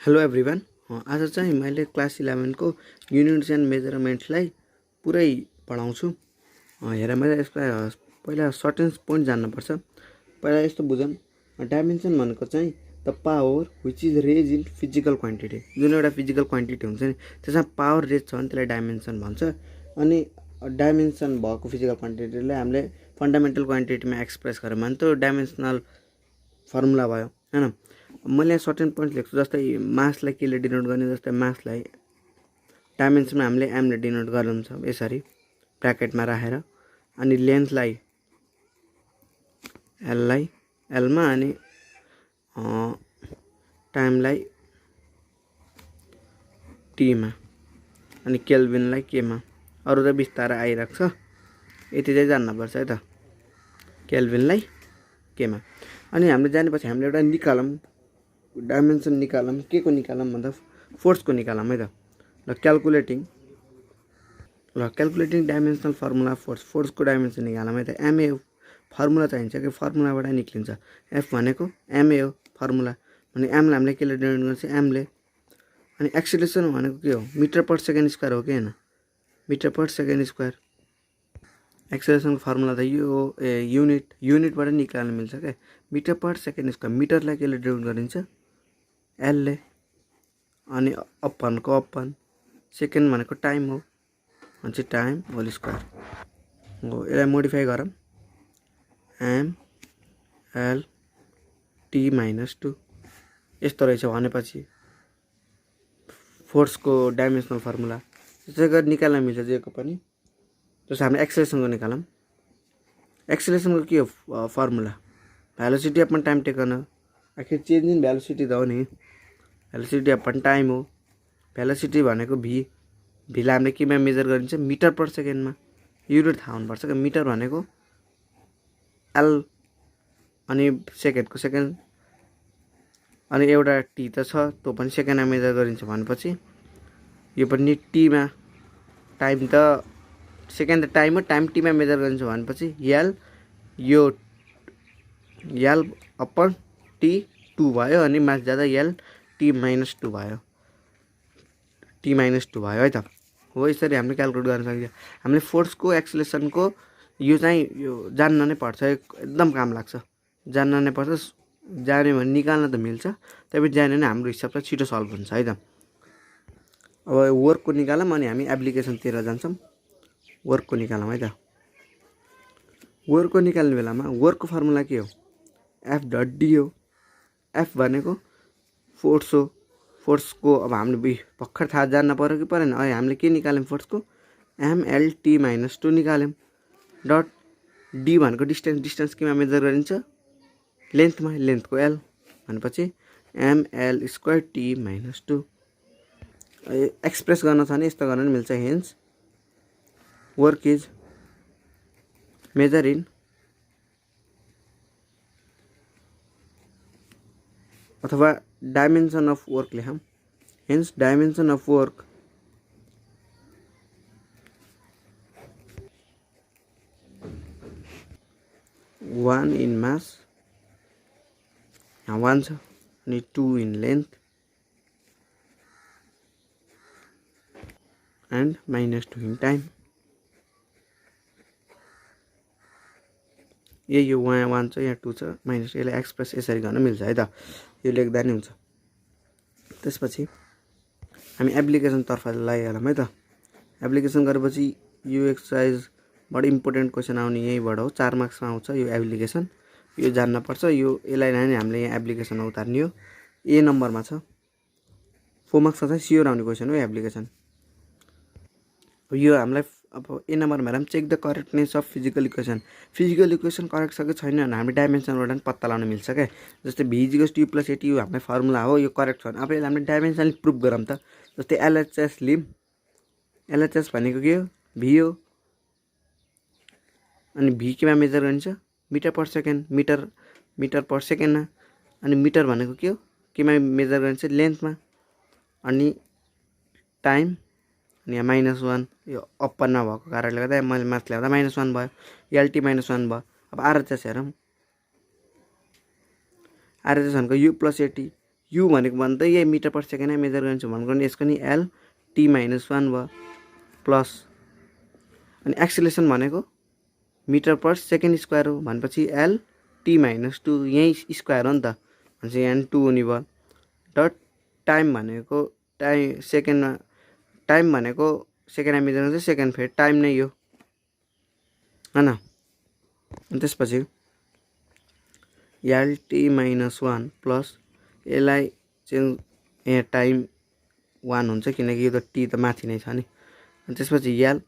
Hello everyone. आज चाहिँ मैले क्लास 11 को युनिट्स एन्ड मेजरमेन्ट्सलाई पुरै पढाउँछु। हेर मैले यसलाई पहिला सर्टेन्स पोइन्ट जान्नुपर्छ। पहिला यस्तो बुझौँ, डाइमेन्सन भनेको चाहिँ the power which is raise in physical quantity. जुन एउटा फिजिकल क्वान्टिटी हुन्छ नि त्यसमा पावर रेज छ भने त्यसलाई डाइमेन्सन भन्छ। अनि डाइमेन्सन भएको फिजिकल क्वान्टिटीलाई हामीले फन्डामेन्टल क्वान्टिटीमा एक्सप्रेस गऱ्यौँ भने त्यो डाइमेन्सनल फर्मुला भयो हैन। मैले यहाँ सर्टेन पोइन्ट लेख्छु, जस्तै मासलाई केले डिनोट गर्ने, जस्तै मासलाई डाइमेन्सनमा हामीले एमले डिनोट गर्नुहुन्छ यसरी ब्र्याकेटमा राखेर, अनि लेन्थलाई एललाई एलमा, अनि टाइमलाई टीमा, अनि केल्भिनलाई केमा। अरू त बिस्तारै आइरहेको छ, यति चाहिँ जान्नुपर्छ है त, केल्भिनलाई केमा। अनि हामीले जानेपछि हामीले एउटा निकालौँ, डाइमेन्सन निकालौँ। के को निकालौँ भन्दा फोर्सको निकालौँ है त। ल क्यालकुलेटिङ डाइमेन्सनल फर्मुला फोर्सको डाइमेन्सन निकालौँ है त। एमए फर्मुला चाहिन्छ कि फर्मुलाबाट निक्लिन्छ। एफ भनेको एमए हो फर्मुला, भने एमलाई हामीले केले डिनोट गर्छ, एमले। अनि एक्सिलेरेसन भनेको के हो, मिटर पर सेकेन्ड स्क्वायर हो कि हैन, मिटर पर सेकेन्ड स्क्वायर। एक्सेलरेसनको फर्मुला त यो हो, युनिटबाट निकाल्न मिल्छ क्या, मिटर पर सेकेन्ड स्क्वायर। मिटरलाई केले डिनोट गरिन्छ, एलले। अनि अपनको अपन, सेकेन्ड भनेको टाइम हो, भने टाइम होल स्क्वायर हो। यसलाई मोडिफाई गरौँ, एम एल टी माइनस 2 यस्तो रहेछ भनेपछि फोर्सको डाइमेन्सनल फर्मुला। त्यसै गरी निकाल्न मिल्छ जेको पनि। जस्तो हामीले एक्सेलरेसनको निकालौँ, एक्सेलरेसनको के हो फर्मुला, भेलोसिटी अपन टाइम टेकन। आखिर चेन्ज इन भेलोसिटी त हो नि, भेलोसिटी अपन टाइम हो। भेलोसिटी भनेको भीलाई हामीले केमा मेजर गरिन्छ, मिटर पर सेकेन्डमा। युनिट थाहा हुनुपर्छ क्या, मिटर भनेको एल, अनि सेकेन्डको सेकेन्ड, अनि एउटा टी त छ, त्यो पनि सेकेन्डमा मेजर गरिन्छ भनेपछि यो पनि टीमा। टाइम त सेकेन्ड त टाइम हो, टाइम टीमा मेजर गरिन्छ भनेपछि एल, यो एल अपन टी 2 भयो, अनि माथि जाँदा एल टी माइनस 2 भयो, टी माइनस 2 भयो है त। हो यसरी हामीले क्यालकुलेट गर्न सकिन्छ। हामीले फोर्सको एक्सेलरेसनको यो चाहिँ यो जान्न नै पर्छ, एकदम काम लाग्छ, जान्न नै पर्छ। जान्यो भने निकाल्न त मिल्छ, तैपनि जान्यो भने हाम्रो हिसाबले छिटो सल्भ हुन्छ है त। अब वर्कको निकालौँ, अनि हामी एप्लिकेसनतिर जान्छौँ। वर्कको निकालौँ है त। वर्कको निकाल्ने बेलामा वर्कको फर्मुला के हो, एफ डट डी हो। एफ भनेको फोर्स हो। फोर्सको अब हामीले भर्खर थाहा जान्न पर्यो कि परेन। अहिले हामीले के निकाल्यौँ, फोर्सको एमएलटी माइनस 2 निकाल्यौँ। डट डी भनेको डिस्टेन्स केमा मेजर गरिन्छ, लेन्थमा, लेन्थको एल भनेपछि ML square T minus 2। Express गर्न छ भने यस्तो गर्न पनि मिल्छ। Hence work is measure in, अथवा डाइमेन्सन अफ वर्क लेखौँ। Hence dimension of work one in mass, यहाँ 1 छ, अनि 2 in length, and minus 2 in time. यो 1 छ, यहाँ 2 छ, माइनस। यसलाई एक्सप्रेस यसरी गर्न मिल्छ है त, यो लेख्दा नि हुन्छ। त्यसपछि हामी एप्लिकेसनतर्फ लागिहालौँ है त। एप्लिकेसन गरेपछि यो एक्सर्साइजबाट इम्पोर्टेन्ट क्वेसन आउने यहीँबाट हो, 4 मार्क्समा आउँछ यो एप्लिकेसन। यो जान्नुपर्छ। यसलाई नै हामीले यहाँ एप्लिकेसनमा उतार्ने हो। ए नम्बरमा छ, 4 मार्क्समा चाहिँ स्योर आउने क्वेसन हो एप्लिकेसन। यो हामीलाई अब ए नम्बरमा हेरौँ, check the correctness of physical equation. Physical equation correct छ कि छैन भने हामी डाइमेन्सनबाट पनि पत्ता लगाउन मिल्छ क्या। जस्तै V is equals to U plus AT, यो हाम्रो फर्मुला हो, यो करेक्ट छ भने अब यसलाई हामीले डाइमेन्सनली प्रुभ गरौँ त। जस्तै एलएचएस लिम, एलएचएस भनेको के हो, भी हो, अनि भी केमा मेजर गरिन्छ, metre per second, metre per सेकेन्डमा। अनि मिटर भनेको के हो, केमा मेजर गरिन्छ, लेन्थमा। अनि टाइम, अनि यहाँ -1, यो अपनमा भएको कारणले गर्दा मैले माथि ल्याउँदा -1 भयो, एलटी -1 भयो। अब आरएचएस हेरौँ, आरएचएस भनेको यु प्लस एटी, यु भनेको भने त यही मिटर पर सेकेन्डमा मेजर गरिन्छ भनेको नि यसको नि एल टी माइनस 1 भयो प्लस अनि एक्सेलेरेसन भनेको मिटर पर सेकेन्ड स्क्वायर हो भनेपछि एल टी माइनस 2 यही स्क्वायर हो नि त भनेपछि यहाँ 2 हुने भयो डट टाइम भनेको सेकेन्डमा टाइम भनेको सेकेन्डमा मेजर गर्छ सेकेन्ड फेरि टाइम नै हो हैन। अनि त्यसपछि एल टी माइनस 1 प्लस यसलाई चाहिँ यहाँ टाइम 1 हुन्छ किनकि यो त टी त माथि नै छ नि। अनि त्यसपछि एल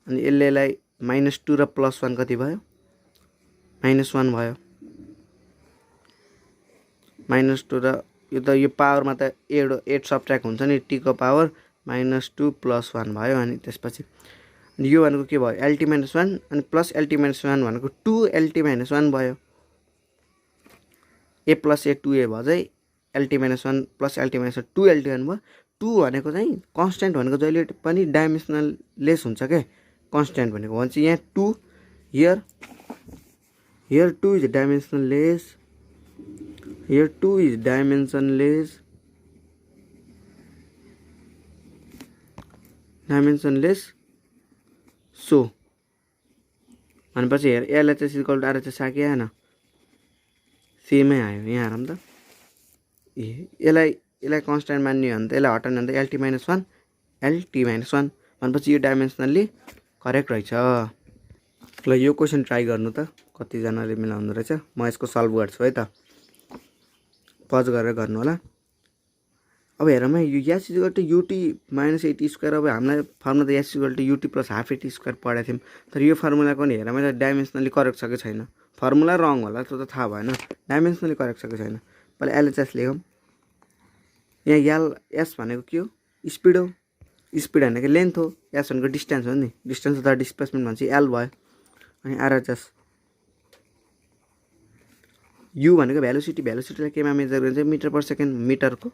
अनि यसलाई -2 र +1 कति भयो -1 भयो -2 र यो त यो पावरमा त 8 सबट्र्याक्ट हुन्छ नि टी को पावर -2 + 1 भयो। अनि त्यसपछि यो भनेको के भयो एलटी माइनस 1 अनि प्लस एलटी माइनस 1 भनेको 2 एलटी माइनस 1 भयो ए प्लस ए 2 ए भयो चाहिँ LT minus 1 plus LT minus 2 LT 1 भयो। 2 भनेको चाहिँ कन्स्ट्यान्ट भनेको जहिले पनि डाइमेन्सनल लेस हुन्छ के कन्स्ट्यान्ट भनेको भन्छ यहाँ 2 here 2 is dimensionless here 2 is dimensionless so भनेपछि हेर एलएचएस इक्वल टु आरएचएस आयो कि आएन सेमै आयो यहाँ हेरौँ त यसलाई कन्स्ट्यान्ट मान्ने हो भने त यसलाई हटाउने हो भने त एलटी माइनस 1 एलटी माइनस 1 भनेपछि यो डाइमेन्सनल्ली करेक्ट रहेछ। ल यो क्वेसन ट्राई गर्नु त कतिजनाले मिलाउनु रहेछ म यसको सल्भ गर्छु है त पज गरेर गर्नु होला। अब हेरौँ है यो S equal to U T minus 80 square अब हामीलाई फर्मुला त S equal to U T plus half 80 square पढाएको थियौँ तर यो फर्मुलाको नि हेरौँ है डाइमेन्सनली करेक्ट छ कि छैन फर्मुला रङ होला त्यो त थाहा भएन डाइमेन्सनली करेक्ट छ कि छैन। पहिला एलएचएस लेखौँ यहाँ एल एस भनेको के हो स्पिड हो स्पिड भनेको लेन्थ हो एस भनेको डिस्टेन्स हो नि डिस्टेन्स त डिस्प्लेसमेन्ट भन्छ एल भयो। अनि आरएचएस यु भनेको भ्यालुसिटीलाई केमा मेजर गरिन्छ मिटर पर सेकेन्ड मिटरको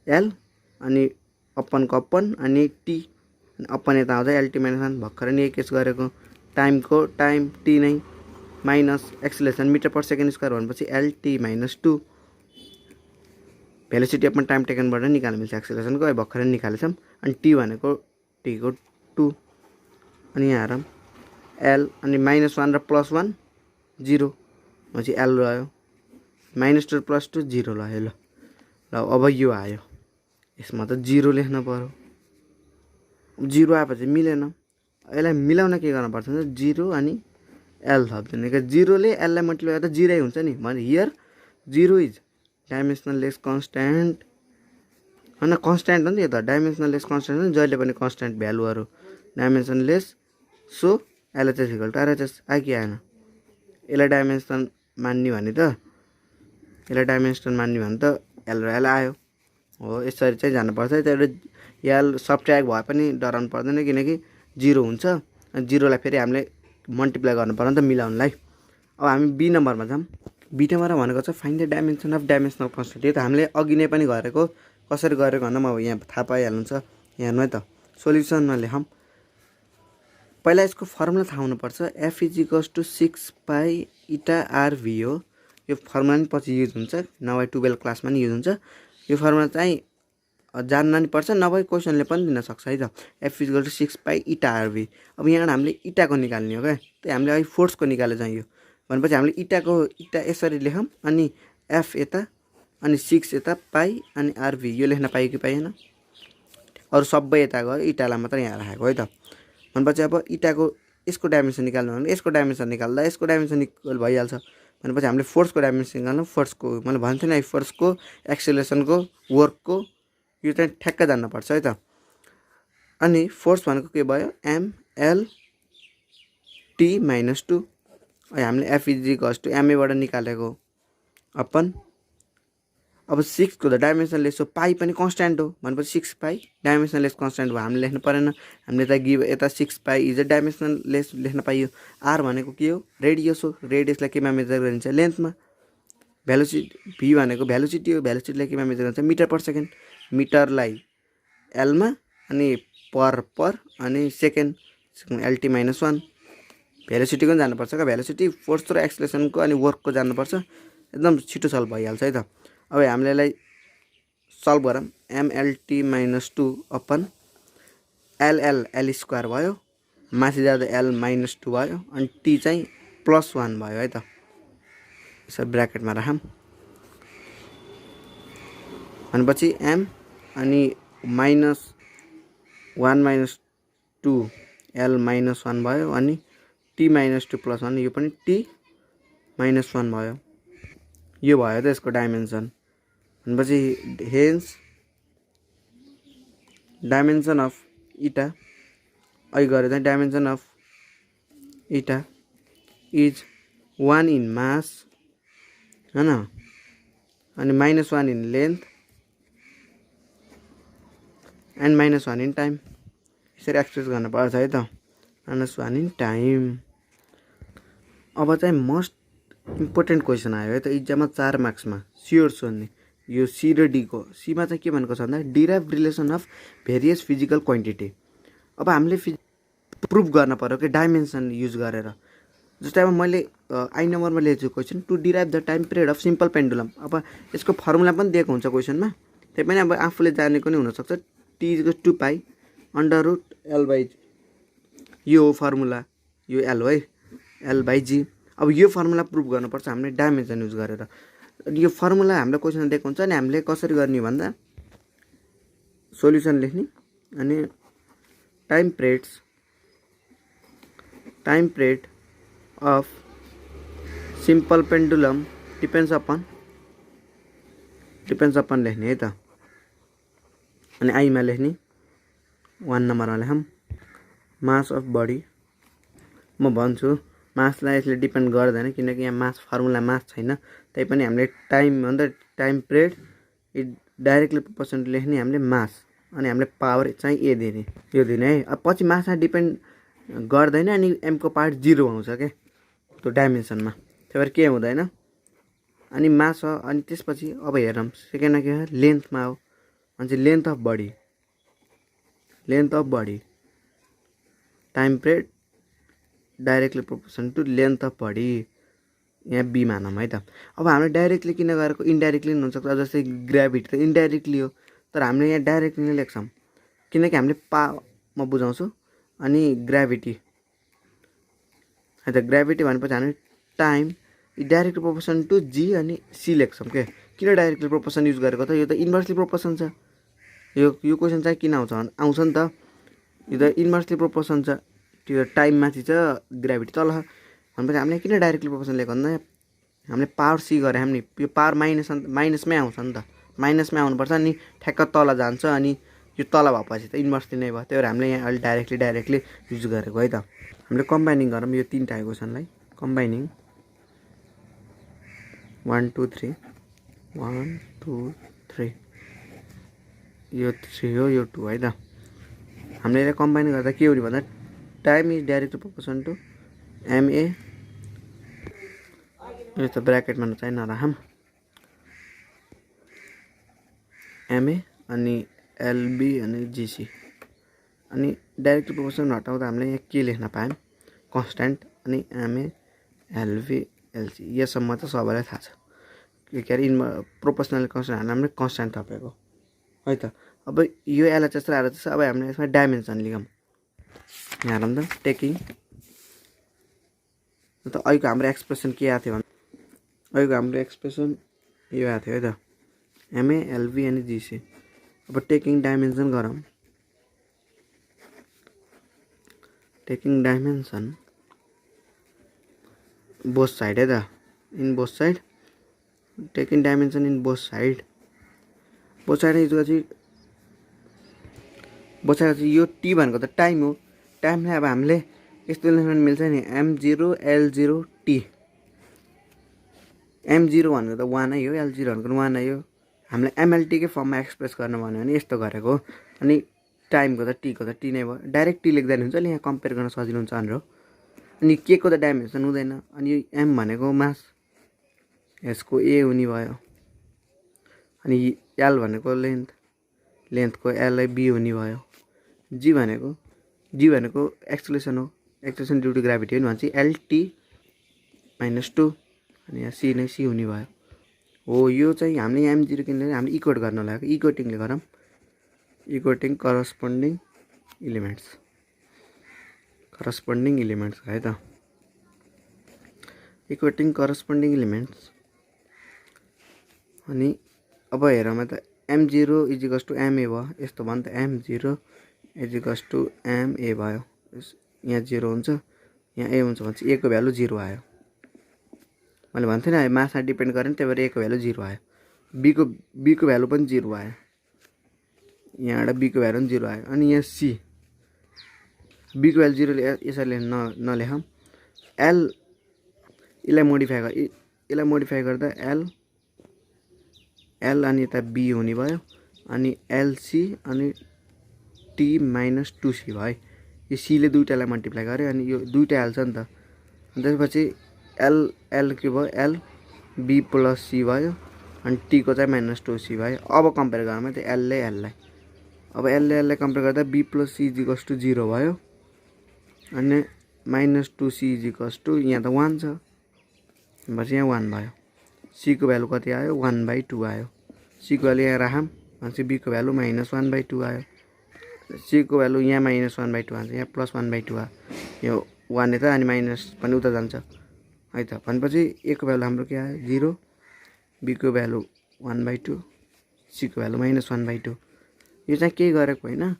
एल अनि अपनको अपन अनि टी अनि अपन यता आउँछ एलटी माइनस 1 भर्खरै नि केस गरेको टाइमको टाइम टी नै minus acceleration metre per second square भनेपछि एलटी माइनस 2 भेलोसिटी अपन टाइम टेकनबाट निकाल्नु मिल्छ एक्सेलेरेसनको भर्खरै निकालेछौँ। अनि टी भनेको टीको 2 अनि यहाँ हेरौँ एल अनि -1 र +1 0 भनेपछि एल रह्यो -2 + 2 0 रह्यो ल अब यो आयो यसमा त 0 लेख्न पर्यो 0 आएपछि मिलेन यसलाई मिलाउन के गर्नुपर्छ भने 0 अनि एल थप्दिने के 0 ले एल लाई मल्टिप्लाई गर्दा 0 हुन्छ नि भने हियर 0 इज डाइमेन्सनलेस कन्स्ट्यान्ट हैन कन्स्ट्यान्ट हो नि यो त डाइमेन्सनलेस कन्स्ट्यान्ट हो नि जहिले पनि कन्स्ट्यान्ट भ्यालुहरु dimensionless so LHS equal to RHS आयो कि आएन यसलाई डाइमेन्सन मान्ने भने त एल र एल आयो हो यसरी चाहिँ जानुपर्छ त्यहाँबाट एल सबट्र्याक्ट भए पनि डराउनु पर्दैन किनकि 0 हुन्छ अनि 0 लाई फेरि हामीले मल्टिप्लाई गर्नु पर्छ नि त मिलाउनलाई। अब हामी बी नम्बरमा जाम बी नम्बर भनेको चाहिँ find the dimension of dimensional constant यो त हामीले अघि नै पनि गरेको कसरी गरेको भन्दा म यहाँ थाहा पाइहाल्नुहुन्छ यहाँ हेर्नु है त सोल्युसनमा लेखौँ पहिला यसको फर्मुला थाहा हुनुपर्छ f = 6 पाई इटा आरभी हो यो फर्मुला नि पछि युज हुन्छ नभए 12 क्लासमा नि युज हुन्छ यो फर्मुला चाहिँ जान्न नि पर्छ नभए क्वेशनले पनि दिन सक्छ है त f = 6 पाई इटा आरभी। अब यहाँ हामीले इटाको निकाल्ने हो क्या त्यही हामीले अहिले फोर्सको निकाले चाहिँ यो भनेपछि हामीले इटा यसरी लेखौँ अनि f यता अनि 6 यता पाई अनि आरभी यो लेख्न पाइयो कि पाइएन अरु सबै यता गयो इटालाई मात्र यहाँ राखेको है त भनेपछि अब इटाको यसको डाइमेन्सन निकाल्नु भने यसको डाइमेन्सन निकाल्दा यसको डाइमेन्सन इक्वल भइहाल्छ भनेपछि हामीले फोर्सको डाइमेन्सन निकाल्नु फोर्सको मैले भन्थे नि फोर्सको एक्सेलरेसनको वर्कको यो चाहिँ ठ्याक्क जान्न पर्छ है त अनि फोर्स भनेको के भयो m l t - 2 हामीले f = ma बाट निकालेको अपन अब 6 को त डाइमेन्सनलेस हो पाई पनि कन्स्ट्यान्ट हो भनेपछि 6 पाई डाइमेन्सनलेस कन्स्ट्यान्ट हो हामीले लेख्नु परेन हामीले त गिभ यता 6 पाई इज अ डाइमेन्सनलेस लेख्न पाइयो। आर भनेको के हो रेडियस हो रेडियसलाई केमा मेजर गरिन्छ लेन्थमा भेलोसिटी v भनेको भेलोसिटी हो भेलोसिटीलाई केमा मेजर गरिन्छ मिटर पर सेकेन्ड मिटरलाई एल मा अनि पर अनि सेकेन्ड एलटी - 1 भेलोसिटीको जान्नुपर्छ का भेलोसिटी फोर्स र एक्सेलरेसनको अनि वर्कको जान्नुपर्छ एकदम छिटो सल्भ भइहाल्छ है त। अब हामीले यसलाई सल्भ गरौँ। MLT minus 2 upon LL L square भयो, माथि जाँदा एल माइनस 2 भयो, अनि टी चाहिँ +1 भयो है त। यसो ब्र्याकेटमा राखौँ। भनेपछि एम अनि -1 माइनस 2 एल माइनस 1 भयो, अनि टी माइनस 2 +1, यो पनि टी माइनस 1 भयो। यो भयो त यसको डाइमेन्सन। भनेपछि हेन्स डाइमेन्सन अफ इटा, अहिले गरे चाहिँ डाइमेन्सन अफ इटा इज 1 इन मास हैन, अनि -1 in length and -1 in time. यसरी एक्सप्रेस गर्नुपर्छ है त, -1 इन टाइम। अब चाहिँ मोस्ट इम्पोर्टेन्ट क्वेसन आयो है त इक्जाममा 4 मार्क्समा स्योर सोध्ने। यो सी र डी को, सीमा चाहिँ के भनेको छ भन्दा derive relation of various physical quantity. अब हामीले प्रुफ गर्न पर्यो कि डाइमेन्सन युज गरेर। जस्तै अब मैले आई नम्बरमा लेखेको छु question to derive the time period of simple pendulum. अब यसको फर्मुला पनि दिएको हुन्छ क्वेसनमा, त्यही पनि अब आफूले जानेको नै हुनसक्छ। टी इज 2π √L/g, यो हो फर्मुला, यो एल हो है, L/g। अब यो फर्मुला प्रुफ गर्नुपर्छ हामीले डाइमेन्सन युज गरेर। यो फर्मुला हामीलाई क्वेसनमा दिएको हुन्छ, अनि हामीले कसरी गर्ने भन्दा सोल्युसन लेख्ने, अनि time period of simple pendulum depends upon लेख्ने है त। अनि आईमा लेख्ने 1 नम्बरमा लेखौँ मास अफ बडी। म भन्छु मासलाई यसले डिपेन्ड गर्दैन, किनकि यहाँ मास फर्मुला मास छैन। त्यही पनि हामीले time period it directly proportional लेख्ने हामीले मास, अनि हामीले पावर चाहिँ ए दिने, यो दिने है। अब पछि मासमा डिपेन्ड गर्दैन, अनि एमको पार्ट 0 आउँछ क्या त्यो डाइमेन्सनमा, त्यही भएर के हुँदैन। अनि मास हो, अनि त्यसपछि अब हेरौँ सेकेन्डमा के हो, लेन्थमा हो। अनि चाहिँ length of body time period directly proportion to length of body, यहाँ बी मानौँ है त। अब हामीले डाइरेक्टली किन गरेको, इन्डाइरेक्टली पनि हुनसक्छ। जस्तै ग्राभिटी त इन्डाइरेक्टली हो, तर हामीले यहाँ डाइरेक्टली नै लेख्छौँ, किनकि हामीले म बुझाउँछु। अनि ग्राभिटी है त, ग्राभिटी भनेपछि हामीले time directly proportion two G अनि सी लेख्छौँ क्या। किन डाइरेक्टली प्रोपोर्सन युज गरेको त, यो त इन्भर्सली प्रोपोर्सन छ। यो क्वेसन चाहिँ किन आउँछ नि त, यो त इन्भर्सली प्रोपोर्सन छ, त्यो टाइम माथि छ, ग्राभिटी तल। भनेपछि हामीले किन डाइरेक्टली प्रोपोर्सन लेख्यो भन्दा हामीले पावर सी गरे हामी, यो पावर माइनसमै आउँछ नि त, माइनसमै आउनुपर्छ, अनि ठ्याक्क तल जान्छ, अनि यो तल भएपछि त इन्भर्सली नै भयो। त्यही भएर हामीले यहाँ अहिले डाइरेक्टली युज गरेको है त। हामीले कम्बाइनिङ गरौँ यो 3टा क्वेसनलाई, कम्बाइनिङ 1 2 3 1 2 3, यो 3 हो, यो 2 है त। हामीले यसलाई कम्बाइन गर्दा के हुने भन्दा time is directly proportion to M A, यस्तो ब्र्याकेटमा चाहिँ नराखौँ, एमए अनि एलबी अनि जिसी। अनि डाइरेक्टली प्रोपोर्सन हटाउँदा हामीले यहाँ के लेख्न पायौँ, कन्स्ट्यान्ट, अनि एमए एलबी एलसी। यसम्म त सबैलाई थाहा छ के अरे प्रोपोर्सनल कन्स्ट्यान्ट हामीले कन्स्ट्यान्ट थपेको है त। अब यो एलएचएस र आरएचएस, अब हामीले यसमा डाइमेन्सन लेखौँ। यहाँ हेरौँ त, टेकिङ त अहिलेको हाम्रो एक्सप्रेसन के आएको थियो भने, अहिलेको हाम्रो एक्सप्रेसन यो आएको थियो है त, एमए एलबी अनि जिसी। अब टेकिङ डाइमेन्सन गरौँ, टेकिङ डाइमेन्सन बोथ साइड है त, in both side, taking dimension in both side use गरेपछि यो टी भनेको त टाइम हो। टाइमलाई अब हामीले यस्तो लेख्न मिल्छ नि, m0 l0 t। m0 भनेको त 1 है हो, l0 भनेको 1 है हो। हामीले एमएलटीकै फर्ममा एक्सप्रेस गर्नु भन्यो भने यस्तो गरेको हो। अनि टाइमको त टी नै भयो, डाइरेक्ट टी लेख्दा हुन्छ नि, यहाँ कम्पेयर गर्न सजिलो हुन्छ भनेर। अनि के को त डाइमेन्सन हुँदैन, अनि यो एम भनेको मास, यसको ए हुने भयो, अनि एल भनेको लेन्थको एललाई बी हुने भयो, जी भनेको एक्सेलेरेसन हो, एक्सेलेरेसन ड्यु टु ग्राभिटी हो नि, भनेपछि एलटी -2, अनि यहाँ सी नै सी हुने भयो, हो यो चाहिँ हामीले यहाँ M0 किन्ने हामीले इक्वेट गर्न लागेको इक्वेटिङले गरौँ इक्वेटिङ करस्पोन्डिङ इलिमेन्ट्स है त इक्वेटिङ करस्पोन्डिङ इलिमेन्ट्स अनि अब हेरौँ त M0 इजिकल्स टु MA भयो यस्तो भयो नि त M0 इजिकल्स टु MA भयो यहाँ 0 हुन्छ यहाँ A हुन्छ भने A को भ्यालु 0 आयो मैले भन्थे नि मासमा डिपेन्ड गरेन त्यही भएर A को भ्यालु 0 आयो B को भ्यालु पनि 0 आयो यहाँबाट B को भ्यालु पनि 0 आयो अनि यहाँ C B को भ्यालु 0 यसरी नलेखौँ L यसलाई मोडिफाई गर्दा L अनि यता B हुने भयो अनि LC अनि T माइनस 2C भयो यो C ले दुईटालाई मल्टिप्लाई गर्यो अनि यो दुईटा हाल्छ नि त अनि त्यसपछि L के भयो L B प्लस C भयो अनि T को चाहिँ माइनस 2C भयो अब कम्पेयर गरौँ त L ले L लाई अब L ले L लाई कम्पेयर गर्दा B plus C equals to 0 भयो अनि माइनस 2C इजिकल्स टु यहाँ त 1 छ बस यहाँ 1 भयो C को भ्यालु कति आयो 1/2 आयो C को भ्यालु यहाँ राखौँ भनेपछि B को भ्यालु माइनस 1/2 आयो C को भ्यालु यहाँ माइनस 1/2 आन्छ यहाँ प्लस 1/2 आयो यो 1 यता अनि माइनस पनि उता जान्छ है त भनेपछि A को भ्यालु हाम्रो के आयो 0 B को भ्यालु 1/2 C को भ्यालु माइनस 1/2 यो चाहिँ के गरेको होइन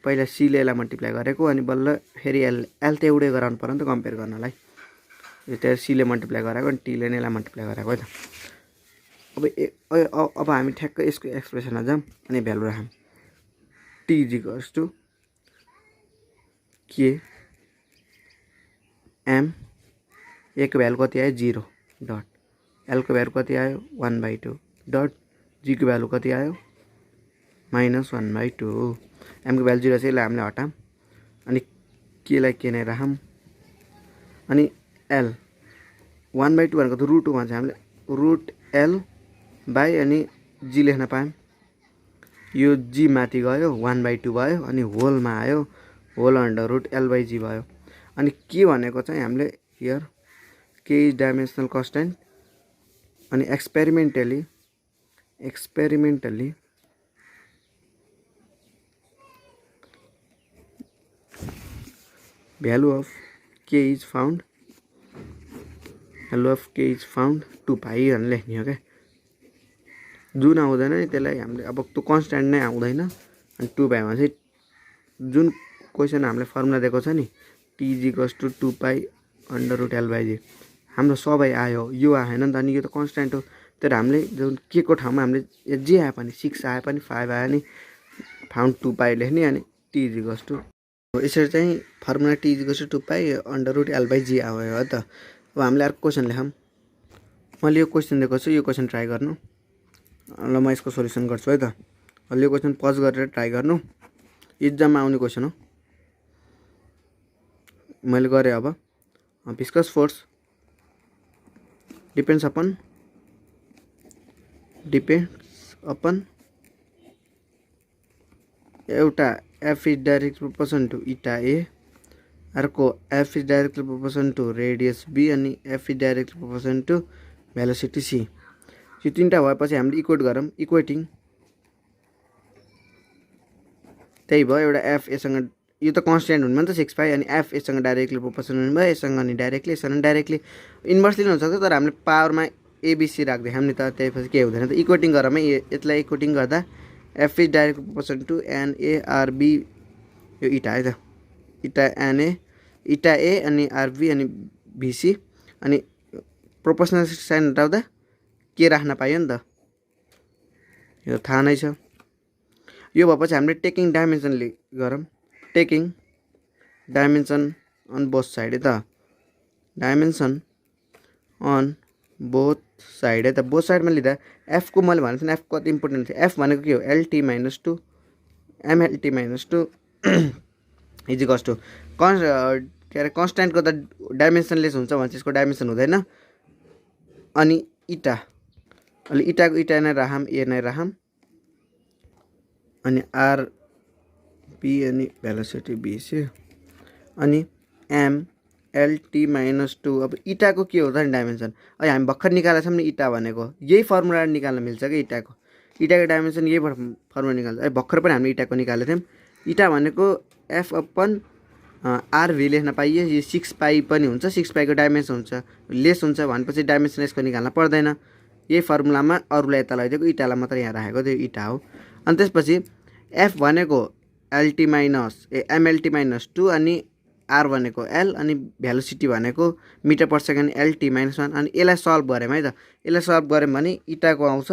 पहिला C ले यसलाई मल्टिप्लाई गरेको अनि बल्ल फेरि L त एउटै गराउनु पर्यो नि त कम्पेयर गर्नलाई यो चाहिँ C ले मल्टिप्लाई गराएको अनि T ले नै यसलाई मल्टिप्लाई गराएको है त अब हामी ठ्याक्क यसको एक्सप्रेसनमा जाऊँ अनि भ्यालु राखौँ T इजिकल्स टु के M A को भ्यालु कति आयो 0 डट L को भ्यालु कति आयो 1/2 डट G को भ्यालु कति आयो माइनस 1/2 M को भ्यालु 0 छ यसलाई हामीले हटाऊँ अनि के लाई के नै राखौँ अनि L 1/2 भनेको त रुट हो भन्छ हामीले रुट L बाई अनि G लेख्न पायौँ यो G माथि गयो 1/2 भयो अनि होलमा आयो होल अन्डर रुट L/G भयो अनि के भनेको चाहिँ हामीले हियर के इज डाइमेन्सनल कन्स्टेन्ट अनि एक्सपेरिमेन्टली भ्यालु अफ के इज फाउन्ड 2 पाई भनेर लेख्ने हो क्या जुन आउँदैन नि त्यसलाई हामीले अब त्यो कन्स्ट्यान्ट नै आउँदैन अनि 2 पाई भने चाहिँ जुन क्वेसन हामीले फर्मुला दिएको छ नि T equals to 2 pi under root L/G हाम्रो सबै आयो यो आएन नि त अनि यो त कन्स्ट्यान्ट हो तर हामीले जुन के को ठाउँमा हामीले जे आए पनि 6 आए पनि 5 आयो नि फाउन्ड 2 पाई लेख्ने अनि T इजिकल्स टु यसरी चाहिँ formula T equals to 2 pi under root L/G आयो हो त अब हामीले अर्को क्वेसन लेखौँ मैले यो क्वेसन दिएको छु यो क्वेसन ट्राई गर्नु ल म यसको सोल्युसन गर्छु है त अहिले यो क्वेसन पज गरेर ट्राई गर्नु इक्जाममा आउने क्वेसन हो मैले गरेँ अब विस्कस फोर्स डिपेन्ड्स अपन एउटा F is directly proportion to eta A अर्को F is directly proportion to radius B अनि F is directly proportion to velocity C यो तीनटा भएपछि हामीले इक्वेट गरौँ इक्वेटिङ त्यही भयो एउटा F यससँग यो त कन्स्ट्यान्ट हुनु त 6 पाई अनि F यससँग डाइरेक्टली प्रोपोर्सन हुनु भयो यससँग अनि डाइरेक्टली यससँग डाइरेक्टली इन्भर्सली हुन सक्छ तर हामीले पावरमा ABC राख्दैछौँ नि त त्यसपछि के हुँदैन त इक्वेटिङ गरौँ है यसलाई इक्वेटिङ गर्दा F is direct proportion to NARB यो इटा है त इटा A अनि RB अनि BC अनि प्रोपोर्सनल साइन हटाउँदा के राख्न पाइयो नि त यो थाहा नै छ यो भएपछि हामीले टेकिङ डाइमेन्सनले गरौँ taking dimension on both side है त डाइमेन्सन अन बोथ साइड है त बोथ साइडमा लिँदा F को मैले भनेको थिएँ F कति इम्पोर्टेन्ट थियो F भनेको के हो LT minus 2 MLT minus 2 equals to के अरे कन्स्ट्यान्टको त डाइमेन्सनलेस हुन्छ भने त्यसको डाइमेन्सन हुँदैन अनि इटा अहिले इटाको इटा नै राखौँ ए नै राखौँ अनि RB अनि भेलोसिटी BC अनि M एलटी माइनस 2। अब इटाको के हो त नि डाइमेन्सन, अहिले हामी भर्खर निकालेको छौँ नि इटा भनेको, यही फर्मुला निकाल्न मिल्छ कि इटाको डाइमेन्सन यही फर्मुला निकाल्छ। अहिले भर्खर पनि हामीले इटाको निकालेको थियौँ। इटा भनेको एफ अपन आरभी लेख्न पाइयो। यो 6 पाई पनि हुन्छ, 6 पाईको डाइमेन्सन हुन्छ लेस हुन्छ भनेपछि डाइमेन्सन यसको निकाल्न पर्दैन। यही फर्मुलामा अरूलाई यता लगाइदिएको, इटालाई मात्र यहाँ राखेको, त्यो इटा हो। अनि त्यसपछि एफ भनेको एलटी माइनस एमएलटी माइनस 2 अनि आर भनेको एल अनि भेलोसिटी भनेको metre per second L T minus 1। अनि यसलाई सल्भ गऱ्यौँ है त, यसलाई सल्भ गऱ्यौँ भने इटाको आउँछ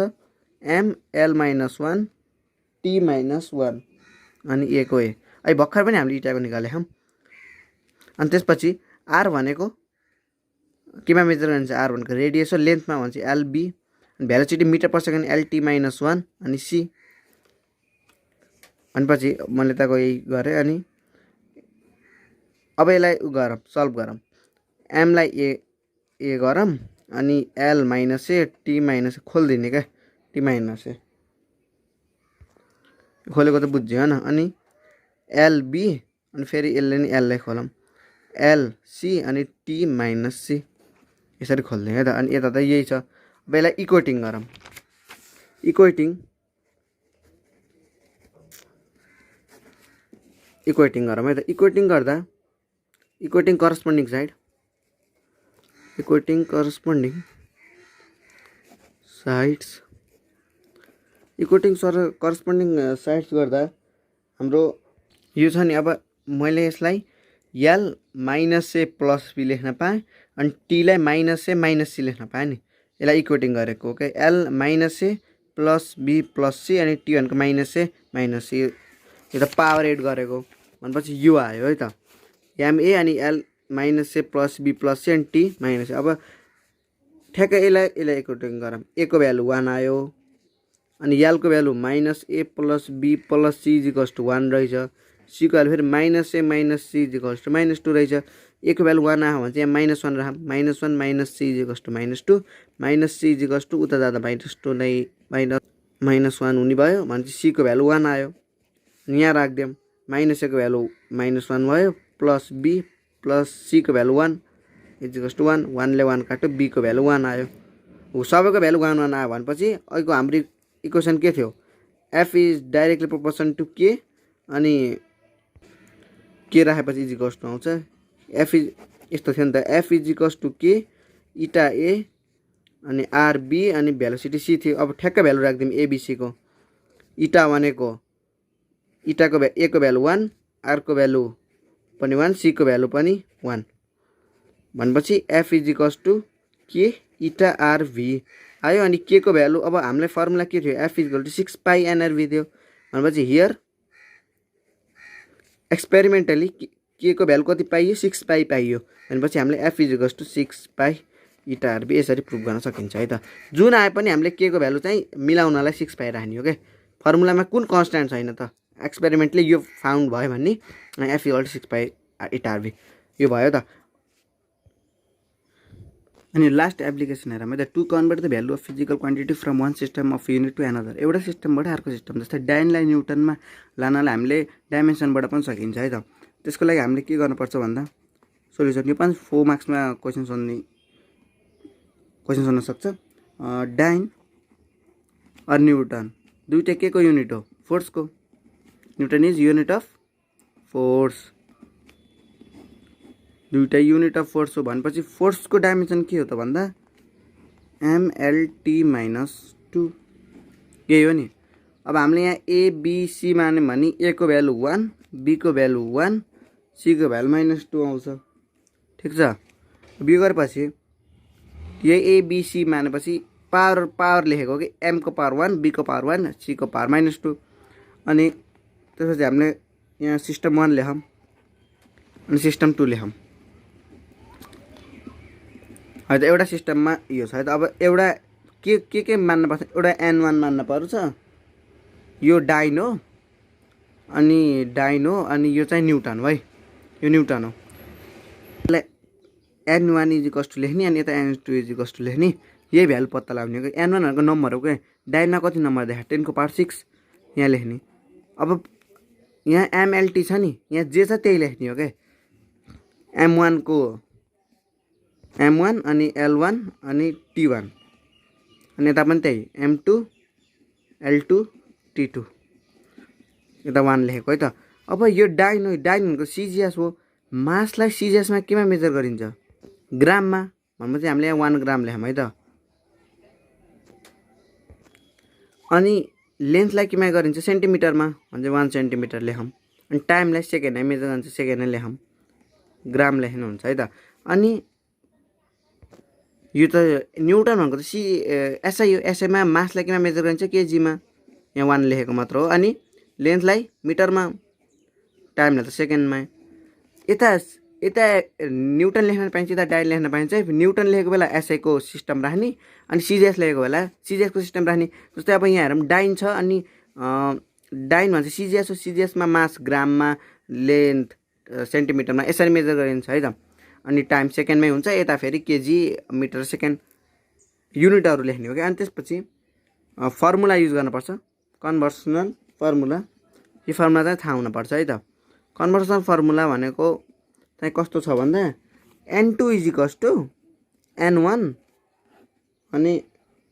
एमएल माइनस 1 टी माइनस 1 अनि ए को ए। अहिले भर्खर पनि हामीले इटाको निकालेको छौँ। अनि त्यसपछि आर भनेको केमा मेजर गरिन्छ, आर भनेको रेडियस हो, लेन्थमा भन्छ L B, velocity metre per second L T minus 1 अनि सी। भनेपछि मैले त यही गरेँ। अनि अब यसलाई गरौँ, सल्भ गरौँ। एमलाई ए गरौँ अनि L minus A T minus खोलिदिने क्या, टी माइनस ए खोलेको त बुझ्यो होइन। अनि एलबी अनि फेरि यसले नि एललाई खोलौँ, एलसी अनि टी माइनस सी यसरी खोल्ने है त। अनि यता त यही छ। अब यसलाई इक्वेटिङ गरौँ, इक्वेटिङ गरौँ है त। इक्वेटिङ गर्दा equating corresponding side, equating corresponding sides, equating corresponding sides गर्दा हाम्रो यो छ नि। अब मैले यसलाई L minus A plus B लेख्न पाएँ अनि टीलाई माइनस ए माइनस सी लेख्न पाएँ नि, यसलाई इक्वेटिङ गरेको हो क्या। L minus A plus B plus C अनि टी भनेको माइनस ए माइनस सी, यो त पावर एड गरेको भनेपछि यो आयो है त, एमए अनि L minus A plus B plus C अनि टी माइनस ए। अब ठ्याक्कै यसलाई इक्वेटिङ गरौँ, ए को भ्यालु 1 आयो अनि एलको value minus A plus B plus C equals to 1 रहेछ, सी को भ्यालु फेरि minus A minus C equals to minus 2 रहेछ। ए को भ्यालु 1 आयो भने चाहिँ यहाँ माइनस 1 राखौँ, minus 1 minus C equals to minus 2, minus C equals to उता जाँदा माइनस 2 नै माइनस 1 हुने भयो भनेपछि सी को भ्यालु 1 आयो। यहाँ राखिदिउँ, माइनस ए को भ्यालु माइनस 1 भयो प्लस बी प्लस सी को भ्यालु 1 इजिकल्स टु 1, 1 ले 1 काट्यो, बी को भ्यालु 1 आयो। हो सबैको भ्यालु 1 1 आयो भनेपछि अहिलेको हाम्रो इक्वेसन के थियो, F is directly proportion to के अनि के राखेपछि इजिकल्स टु आउँछ, एफ इज यस्तो थियो नि त, एफ इजिकल्स टु के इटा ए अनि आरबी अनि भेलोसिटी सी थियो। अब ठ्याक्कै भ्यालु राखिदिउँ एबिसीको, इटा भनेको इटाको ए को भ्यालु 1, आरको भ्यालु पनि 1, सी को भ्यालु पनि 1 भनेपछि एफ इजिकल्स टु के इटा आरभी आयो। अनि के को भ्यालु अब हामीलाई फर्मुला के थियो, एफ इजिकल टु 6 पाई एनआरभी थियो भनेपछि हियर एक्सपेरिमेन्टली के को भ्यालु कति पाइयो, 6 पाई पाइयो भनेपछि हामीले एफ इजिकल्स टु 6 पाई इटा आरबी यसरी प्रुभ गर्न सकिन्छ है त। जुन आए पनि हामीले के को भ्यालु चाहिँ मिलाउनलाई 6 पाई राख्ने हो क्या, फर्मुलामा कुन कन्स्ट्यान्ट छैन त, एक्सपेरिमेन्टली यो फाउन्ड भयो भन्ने एफ इजिकल टु 6 पाई इटा आरबी यो भयो त। अनि लास्ट एप्लिकेसन हेरौँ है त, to convert the value of physical quantity from one system of unit to another. एउटा सिस्टमबाट अर्को सिस्टम, जस्तै डाइनलाई न्युटनमा लानलाई हामीले डाइमेन्सनबाट पनि सकिन्छ है त। त्यसको लागि हामीले के गर्नुपर्छ भन्दा सोल्युसन, यो 4 मार्क्समा क्वेसन सोध्न सक्छ। डाइन अर न्युटन दुईवटा के को युनिट हो, फोर्सको, newton is unit of force, दुईवटा युनिट अफ फोर्स हो भनेपछि फोर्सको डाइमेन्सन के हो त भन्दा एमएलटी माइनस 2 यही हो नि। अब हामीले यहाँ एबिसी मान्यौँ भने ए को भ्यालु 1, बी को भ्यालु 1, सी को भ्यालु माइनस 2 आउँछ, ठिक छ। बी गरेपछि यही एबिसी मानेपछि पावर लेखेको कि एम को पावर 1, बी को पावर 1, सी को पावर माइनस 2। अनि त्यसपछि हामीले यहाँ सिस्टम 1 लेखौँ अनि सिस्टम 2 लेखौँ है त। एउटा सिस्टममा यो छ है त। अब एउटा के मान्न पर्छ, एउटा N1 मान्न पर्छ, यो डाइन हो अनि यो चाहिँ न्युटन हो है, यो न्युटन हो। यसलाई N1 इजिकल्स टु लेख्ने अनि यता N2 इजिकल्स टु लेख्ने, यही भ्यालु पत्ता लगाउने हो कि। N1 भनेको नम्बर हो क्या, डाइनमा कति नम्बर देखा 10 को पावर 6 यहाँ लेख्ने। अब यहाँ एमएलटी छ नि, यहाँ जे छ त्यही लेख्ने हो क्या। M1 को M1 अनि L1 अनि T1 अनि यता पनि त्यही M2 L2 T2 यता 1 लेखेको है त। अब यो डाइन हो, डाइन भनेको सिजिएस हो। मासलाई सिजिएसमा केमा मेजर गरिन्छ? ग्राममा। भनेपछि हामीले यहाँ 1 ग्राम लेखौँ है त। अनि लेन्थलाई केमा गरिन्छ? सेन्टिमिटरमा, भने 1 सेन्टिमिटर लेखौँ। अनि टाइमलाई सेकेन्डमा मेजर गरिन्छ, सेकेन्डमा लेखौँ, ग्राम लेख्नुहुन्छ है त। अनि यो त न्युटन भनेको त एसआई हो। एसआईमा मासलाई केमा मेजर गरिन्छ? केजीमा, यहाँ 1 लेखेको मात्र हो। अनि लेन्थलाई मिटरमा, टाइमलाई त सेकेन्डमा। यता यता न्युटन लेख्न पाइन्छ, यता डाइन लेख्न पाइन्छ। न्युटन लेखेको बेला एसआईको सिस्टम राख्ने, अनि सिजिएस लेखेको बेला सिजिएसको सिस्टम राख्ने। जस्तै अब यहाँ हेरौँ डाइन छ, अनि डाइन भन्छ सिजिएस हो। सिजिएसमा मास ग्राममा, लेन्थ सेन्टिमिटरमा यसरी मेजर गरिन्छ है त। अनि टाइम सेकेन्डमै हुन्छ। यता फेरि केजी, मिटर, सेकेन्ड युनिटहरू लेख्ने हो कि। अनि त्यसपछि फर्मुला युज गर्नुपर्छ, कन्भर्सनल फर्मुला। यो फर्मुला चाहिँ थाहा हुनुपर्छ है त। कन्भर्सनल फर्मुला भनेको चाहिँ कस्तो छ भन्दा N2 = N1 अनि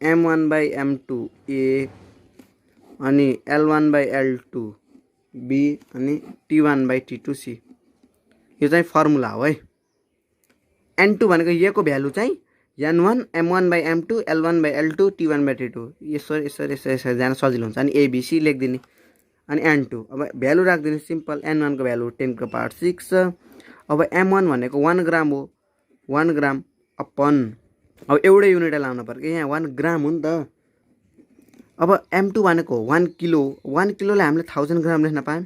M1/M2 A अनि L1/L2 B अनि T1/T2 C। यो चाहिँ फर्मुला हो है। N2 भनेको यको भ्यालु चाहिँ N1 M1/M2 L1/L2 T1/T2 यसरी यसरी यसरी यसरी जान सजिलो हुन्छ। अनि ABC लेखिदिने। अनि N2 अब भ्यालु राखिदिने सिम्पल। N1 को भ्यालु 10⁻6। अब M1 भनेको 1 ग्राम हो। 1 ग्राम अपन, अब एउटै युनिट लाउनु पर्यो कि यहाँ 1 ग्राम हो नि त। अब M2 भनेको 1 किलो। 1 किलोलाई हामीले 1000 ग्राम लेख्न पायौँ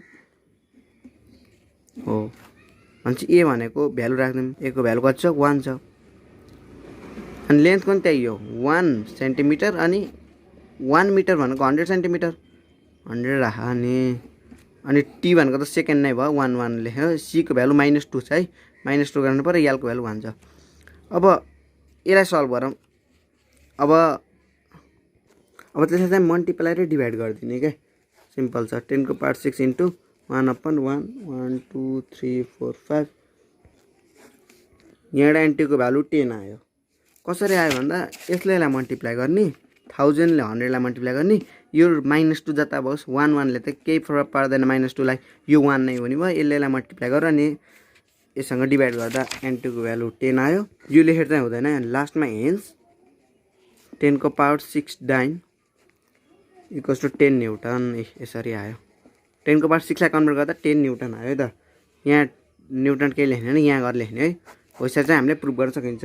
हो। भनेपछि ए भनेको भ्यालु राख्दिउँ। ए को भ्यालु कति छ? 1 छ। अनि लेन्थ पनि त्यही हो, 1 सेन्टिमिटर। अनि 1 मिटर भनेको 100 सेन्टिमिटर, 100 राख। अनि टी भनेको त सेकेन्ड नै भयो, 1 लेख्यो। सी को भ्यालु -2 छ है, -2 गर्नु पर्यो। एल को भ्यालु 1 छ। अब यसलाई सल्भ गरौँ। अब त्यसलाई चाहिँ मल्टिप्लाई र डिभाइड गरिदिने क्या, सिम्पल छ। 10⁻6 इन्टु 1/1 1 2 3 4 5। यहाँ N2 को भ्यालु 10 आयो। कसरी आयो भन्दा यसलाई मल्टिप्लाई गर्ने, 1000 ले 100 लाई मल्टिप्लाई गर्ने। यो -2 जता होस्, 1 ले त केही फरक पर्दैन। -2 लाई यो 1 नै हुने भयो। यसलाई मल्टिप्लाई गर अनि यससँग डिभाइड गर्दा N2 को भ्यालु 10 आयो। यो लेखेर चाहिँ हुँदैन, लास्टमा हेन्स 10⁻6 डाइन = 10 न्युटन यसरी आयो। 10⁻6 लाई कन्भर्ट गर्दा 10 न्युटन आयो है त। यहाँ न्युटन केही लेख्ने होइन, यहाँ गरेर लेख्ने है। हो यसरी चाहिँ हामीले प्रुभ गर्न सकिन्छ।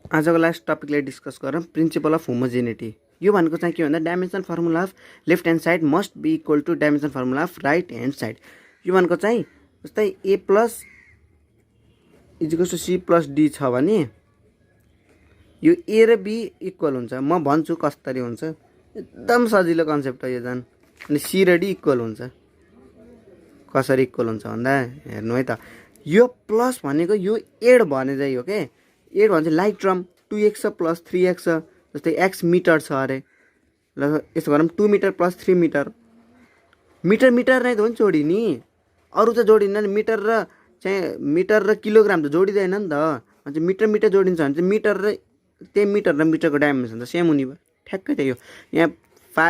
आजको लास्ट टपिकलाई डिस्कस गरौँ, प्रिन्सिपल अफ होमोजेनिटी। यो भनेको चाहिँ के भन्दा dimension formula of left hand side must be equal to dimension formula of right hand side. यो भनेको चाहिँ जस्तै A + C + D छ भने यो A र B इक्वल हुन्छ। म भन्छु कसरी हुन्छ, एकदम सजिलो कन्सेप्ट हो यो झन्। अनि C र D इक्वल हुन्छ। कसरी इक्वल हुन्छ भन्दा हेर्नु है त। यो प्लस भनेको यो एड भने चाहिँ हो के। एड भन्छ लाइक टर्म 2x + 3x, जस्तै x मिटर छ अरे। ल यसो गरौँ, 2 मिटर + 3 मिटर। मिटर मिटर नै त हो नि जोडिने, अरू त जोडिन्न नि। मिटर र किलोग्राम त जोडिँदैन नि त। भन्छ मिटर मिटर जोडिन्छ भने चाहिँ मिटर र त्यही मिटर र मिटरको डाइमेन्सन त सेम हुने भयो। ठ्याक्कै त्यही हो। यहाँ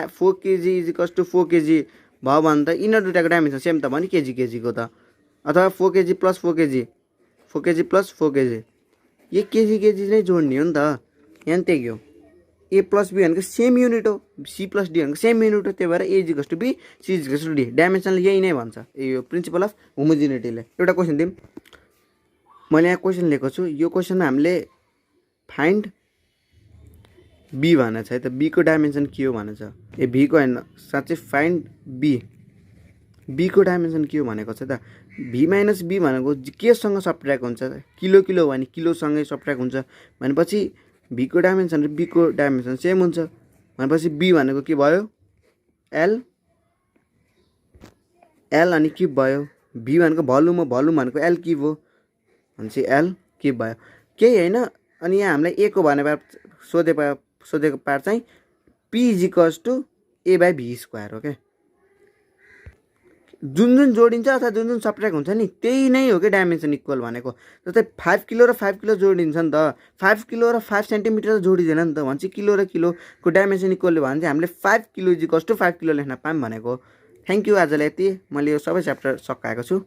4 kg = 4 kg भयो भने त यिनीहरू दुइटाको डाइमेन्सन सेम त भयो नि, केजीको त। अथवा 4 kg + 4 kg, 4 kg + 4 kg, यो केजी नै जोड्ने हो नि त। यहाँ त्यही हो। A + B भनेको सेम युनिट हो, C + D भनेको सेम युनिट हो। त्यही भएर A = B, C = D। डाइमेन्सनले यही नै भन्छ, यो प्रिन्सिपल अफ होमोजेनिटीले। एउटा क्वेसन दिउँ, मैले यहाँ क्वेसन लेखेको छु। यो क्वेसनमा हामीले फाइन्ड B भनेको छ है त। B को डाइमेन्सन के हो भनेको छ। B को होइन, साँच्चै फाइन्ड B को डाइमेन्सन के हो भनेको छ त। B - B भनेको केसँग सब्ट्र्याक्ट हुन्छ? किलो किलो हो भने किलोसँगै सब्ट्र्याक्ट हुन्छ। भनेपछि B को डाइमेन्सन र B को डाइमेन्सन सेम हुन्छ। भनेपछि B भनेको के भयो? L अनि क्युब भयो। B भनेको भोल्युम हो, भोल्युम भनेको L क्युब हो। भनेपछि L क्युब भयो, केही होइन। अनि यहाँ हामीलाई A को भने सोधेको पार्ट चाहिँ P = A/V² हो क्या। जुन जुन जोडिन्छ अथवा जुन जुन सब्ट्र्याक्ट हुन्छ नि त्यही नै हो कि डाइमेन्सन इक्वल भनेको। जस्तै 5 किलो र 5 किलो जोडिन्छ नि त, 5 किलो र 5 सेन्टिमिटर त जोडिँदैन नि त, भन्छ किलो र किलोको डाइमेन्सन इक्वल भने चाहिँ हामीले 5 किलो इज टु 5 किलो लेख्न पाऊँ भनेको। Thank you. आजलाई यति, मैले यो सबै च्याप्टर सकाएको छु।